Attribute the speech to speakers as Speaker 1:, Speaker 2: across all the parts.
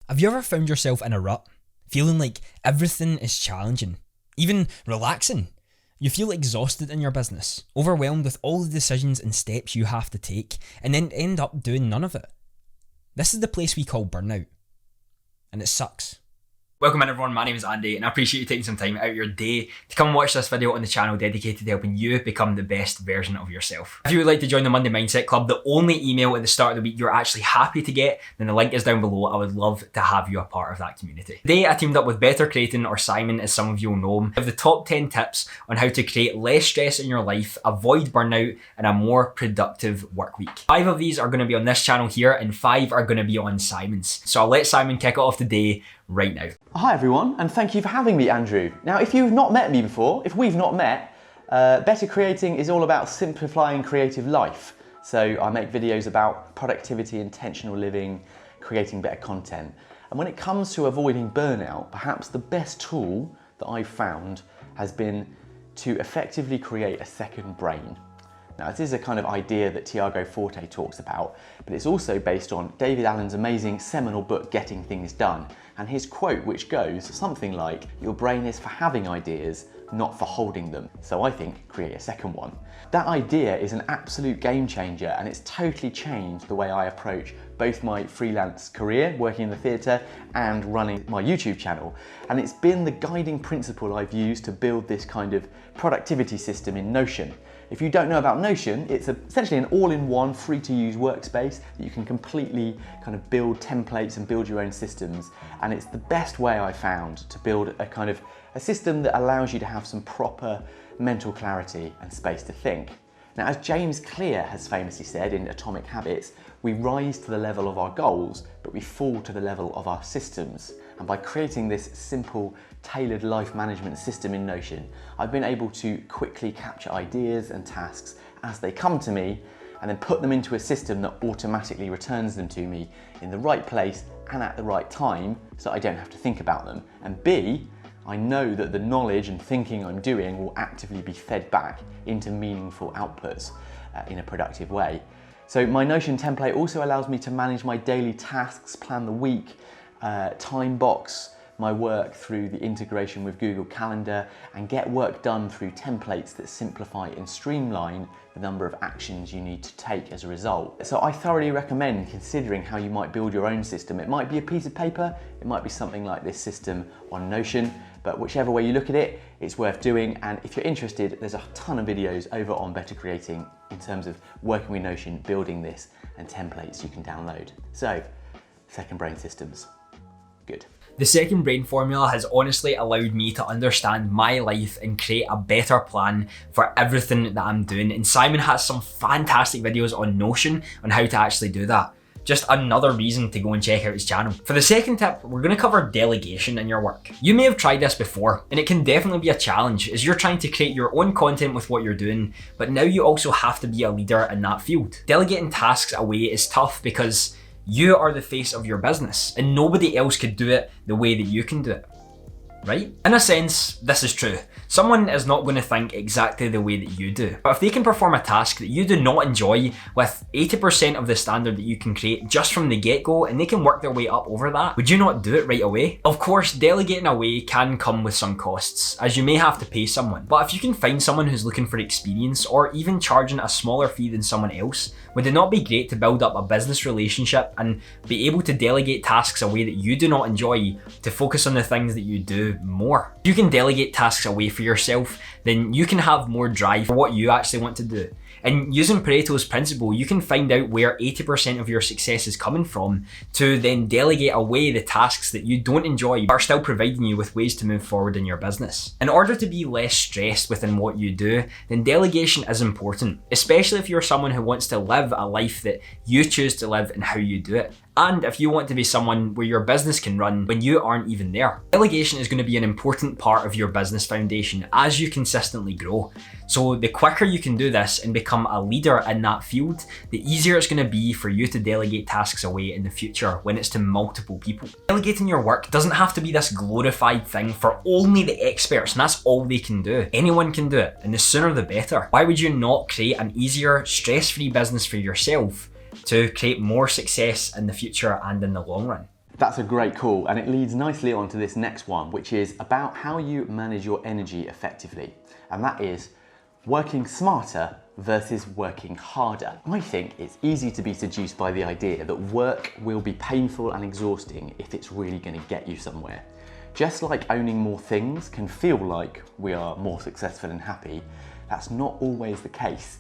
Speaker 1: Have you ever found yourself in a rut, feeling like everything is challenging, even relaxing? You feel exhausted in your business, overwhelmed with all the decisions and steps you have to take, and then end up doing none of it. This is the place we call burnout, and it sucks. Welcome in everyone, my name is Andy and I appreciate you taking some time out of your day to come and watch this video on the channel dedicated to helping you become the best version of yourself. If you would like to join the Monday Mindset Club, the only email at the start of the week you're actually happy to get, then the link is down below. I would love to have you a part of that community. Today I teamed up with Better Creating, or Simon as some of you will know him, of the top 10 tips on how to create less stress in your life, avoid burnout and a more productive work week. 5 of these are going to be on this channel here and 5 are going to be on Simon's. So I'll let Simon kick it off today right now.
Speaker 2: Hi everyone, and thank you for having me, Andrew. Now, if you've not met me before, if we've not met, Better Creating is all about simplifying creative life. So I make videos about productivity, intentional living, creating better content. And when it comes to avoiding burnout, perhaps the best tool that I've found has been to effectively create a second brain. Now, this is a kind of idea that Tiago Forte talks about, but it's also based on David Allen's amazing seminal book, Getting Things Done, and his quote, which goes something like, "Your brain is for having ideas, not for holding them. So I think create a second one." That idea is an absolute game changer, and it's totally changed the way I approach both my freelance career, working in the theatre, and running my YouTube channel. And it's been the guiding principle I've used to build this kind of productivity system in Notion. If you don't know about Notion, it's essentially an all-in-one free-to-use workspace that you can completely kind of build templates and build your own systems. And it's the best way I found to build a kind of a system that allows you to have some proper mental clarity and space to think. Now, as James Clear has famously said in Atomic Habits, we rise to the level of our goals, but we fall to the level of our systems. And by creating this simple, tailored life management system in Notion, I've been able to quickly capture ideas and tasks as they come to me, and then put them into a system that automatically returns them to me in the right place and at the right time, so I don't have to think about them. And B, I know that the knowledge and thinking I'm doing will actively be fed back into meaningful outputs in a productive way. So my Notion template also allows me to manage my daily tasks, plan the week, time box my work through the integration with Google Calendar, and get work done through templates that simplify and streamline the number of actions you need to take as a result. So I thoroughly recommend considering how you might build your own system. It might be a piece of paper, it might be something like this system on Notion, but whichever way you look at it, it's worth doing. And if you're interested, there's a ton of videos over on Better Creating in terms of working with Notion, building this, and templates you can download. So, second brain systems, good.
Speaker 1: The second brain formula has honestly allowed me to understand my life and create a better plan for everything that I'm doing. And Simon has some fantastic videos on Notion on how to actually do that. Just another reason to go and check out his channel. For the second tip, we're going to cover delegation in your work. You may have tried this before, and it can definitely be a challenge as you're trying to create your own content with what you're doing, but now you also have to be a leader in that field. Delegating tasks away is tough because you are the face of your business and nobody else could do it the way that you can do it, right? In a sense, this is true. Someone is not going to think exactly the way that you do. But if they can perform a task that you do not enjoy with 80% of the standard that you can create just from the get-go, and they can work their way up over that, would you not do it right away? Of course, delegating away can come with some costs, as you may have to pay someone. But if you can find someone who's looking for experience, or even charging a smaller fee than someone else, would it not be great to build up a business relationship and be able to delegate tasks away that you do not enjoy to focus on the things that you do more? If you can delegate tasks away for yourself, then you can have more drive for what you actually want to do. And using Pareto's principle, you can find out where 80% of your success is coming from to then delegate away the tasks that you don't enjoy but are still providing you with ways to move forward in your business. In order to be less stressed within what you do, then delegation is important, especially if you're someone who wants to live a life that you choose to live and how you do it. And if you want to be someone where your business can run when you aren't even there. Delegation is going to be an important part of your business foundation as you consistently grow. So the quicker you can do this and become a leader in that field, the easier it's going to be for you to delegate tasks away in the future when it's to multiple people. Delegating your work doesn't have to be this glorified thing for only the experts, and that's all they can do. Anyone can do it, and the sooner the better. Why would you not create an easier, stress-free business for yourself to create more success in the future and in the long run?
Speaker 2: That's a great call, and it leads nicely on to this next one, which is about how you manage your energy effectively. And that is working smarter versus working harder. I think it's easy to be seduced by the idea that work will be painful and exhausting if it's really going to get you somewhere. Just like owning more things can feel like we are more successful and happy, that's not always the case.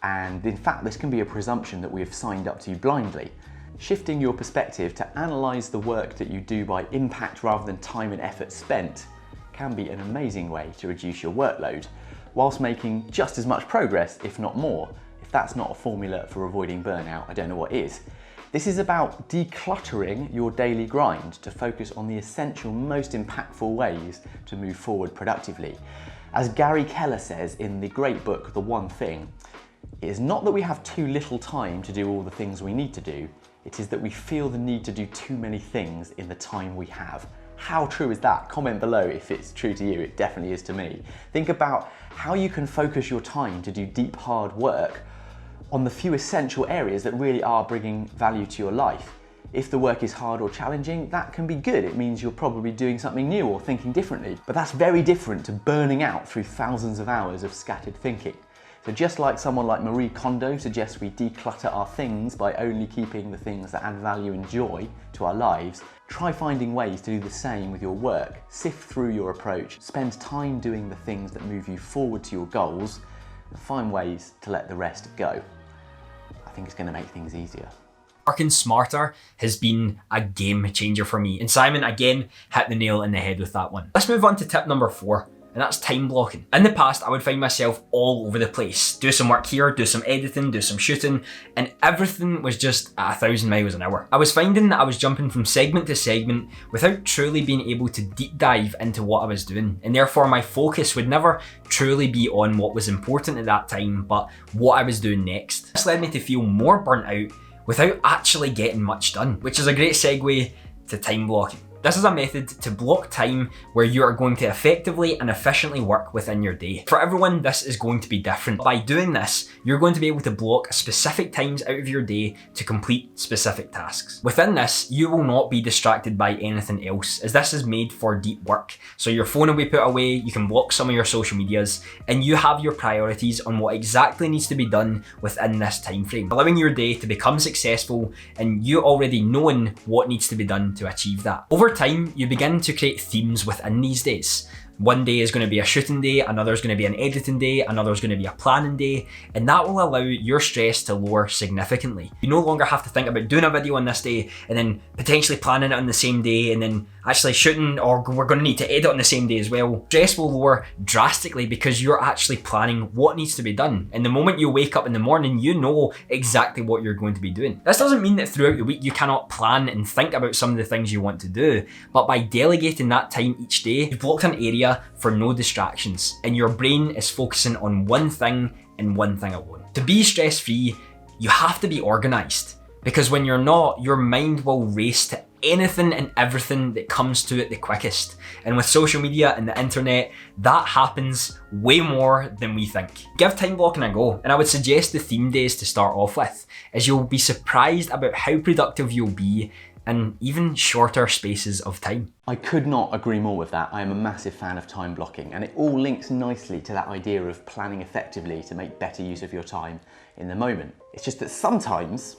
Speaker 2: And in fact, this can be a presumption that we have signed up to blindly. Shifting your perspective to analyse the work that you do by impact rather than time and effort spent can be an amazing way to reduce your workload, whilst making just as much progress, if not more. If that's not a formula for avoiding burnout, I don't know what is. This is about decluttering your daily grind to focus on the essential, most impactful ways to move forward productively. As Gary Keller says in the great book, The One Thing, it is not that we have too little time to do all the things we need to do, it is that we feel the need to do too many things in the time we have. How true is that? Comment below if it's true to you. It definitely is to me. Think about how you can focus your time to do deep, hard work on the few essential areas that really are bringing value to your life. If the work is hard or challenging, that can be good. It means you're probably doing something new or thinking differently. But that's very different to burning out through thousands of hours of scattered thinking. So just like someone like Marie Kondo suggests we declutter our things by only keeping the things that add value and joy to our lives, try finding ways to do the same with your work. Sift through your approach, spend time doing the things that move you forward to your goals, and find ways to let the rest go. I think it's going to make things easier.
Speaker 1: Working smarter has been a game changer for me. And Simon, again, hit the nail in the head with that one. Let's move on to tip number 4. And that's time blocking. In the past, I would find myself all over the place. Do some work here, do some editing, do some shooting, and everything was just at 1,000 miles an hour. I was finding that I was jumping from segment to segment without truly being able to deep dive into what I was doing. And therefore my focus would never truly be on what was important at that time, but what I was doing next. This led me to feel more burnt out without actually getting much done, which is a great segue to time blocking. This is a method to block time where you are going to effectively and efficiently work within your day. For everyone, this is going to be different. By doing this, you're going to be able to block specific times out of your day to complete specific tasks. Within this, you will not be distracted by anything else, as this is made for deep work. So your phone will be put away, you can block some of your social medias, and you have your priorities on what exactly needs to be done within this time frame, allowing your day to become successful and you already knowing what needs to be done to achieve that. Over time, you begin to create themes within these days. One day is going to be a shooting day, another is going to be an editing day, another is going to be a planning day, and that will allow your stress to lower significantly. You no longer have to think about doing a video on this day and then potentially planning it on the same day and then actually shooting, or we're going to need to edit on the same day as well. Stress will lower drastically because you're actually planning what needs to be done. And the moment you wake up in the morning, you know exactly what you're going to be doing. This doesn't mean that throughout the week you cannot plan and think about some of the things you want to do, but by delegating that time each day, you've blocked an area for no distractions, and your brain is focusing on one thing and one thing alone. To be stress-free, you have to be organized, because when you're not, your mind will race to anything and everything that comes to it the quickest. And with social media and the internet, that happens way more than we think. Give time blocking a go, and I would suggest the theme days to start off with, as you'll be surprised about how productive you'll be in even shorter spaces of time.
Speaker 2: I could not agree more with that. I am a massive fan of time blocking, and it all links nicely to that idea of planning effectively to make better use of your time in the moment. It's just that sometimes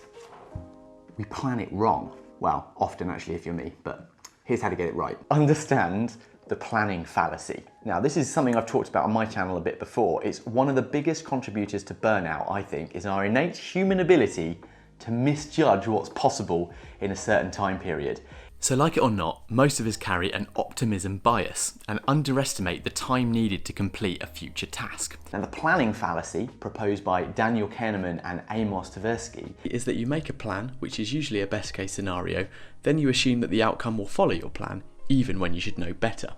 Speaker 2: we plan it wrong. Well, often actually if you're me, but here's how to get it right. Understand the planning fallacy. Now, this is something I've talked about on my channel a bit before. It's one of the biggest contributors to burnout, I think, is our innate human ability to misjudge what's possible in a certain time period. So like it or not, most of us carry an optimism bias and underestimate the time needed to complete a future task. Now, the planning fallacy, proposed by Daniel Kahneman and Amos Tversky, is that you make a plan, which is usually a best case scenario, then you assume that the outcome will follow your plan, even when you should know better.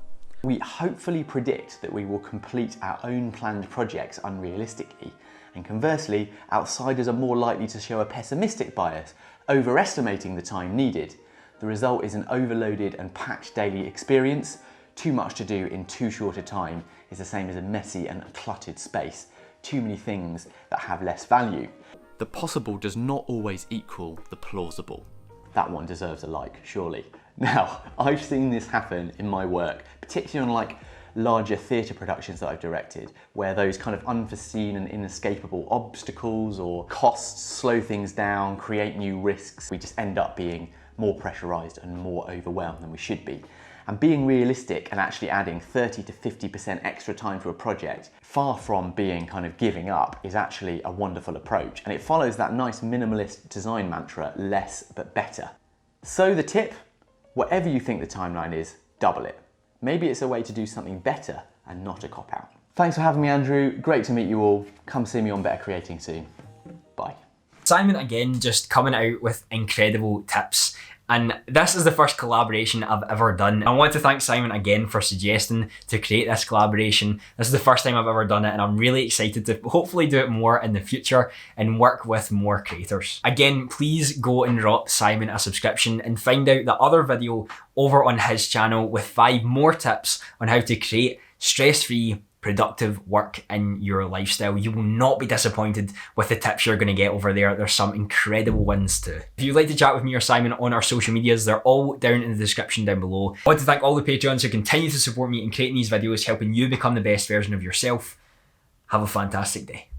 Speaker 2: We hopefully predict that we will complete our own planned projects unrealistically, and conversely, outsiders are more likely to show a pessimistic bias, overestimating the time needed. The result is an overloaded and packed daily experience. Too much to do in too short a time is the same as a messy and cluttered space. Too many things that have less value. The possible does not always equal the plausible. That one deserves a like, surely. Now, I've seen this happen in my work, particularly on like larger theatre productions that I've directed, where those kind of unforeseen and inescapable obstacles or costs slow things down, create new risks. We just end up being more pressurised and more overwhelmed than we should be. And being realistic and actually adding 30 to 50% extra time to a project, far from being kind of giving up, is actually a wonderful approach. And it follows that nice minimalist design mantra, less but better. So the tip, whatever you think the timeline is, double it. Maybe it's a way to do something better and not a cop-out. Thanks for having me, Andrew. Great to meet you all. Come see me on Better Creating soon. Bye.
Speaker 1: Simon again just coming out with incredible tips. And this is the first collaboration I've ever done. I want to thank Simon again for suggesting to create this collaboration. This is the first time I've ever done it, and I'm really excited to hopefully do it more in the future and work with more creators. Again, please go and drop Simon a subscription and find out the other video over on his channel with 5 more tips on how to create stress-free, productive work in your lifestyle. You will not be disappointed with the tips you're going to get over there. There's some incredible ones too. If you'd like to chat with me or Simon on our social medias, they're all down in the description down below. I want to thank all the Patreons who continue to support me in creating these videos, helping you become the best version of yourself. Have a fantastic day.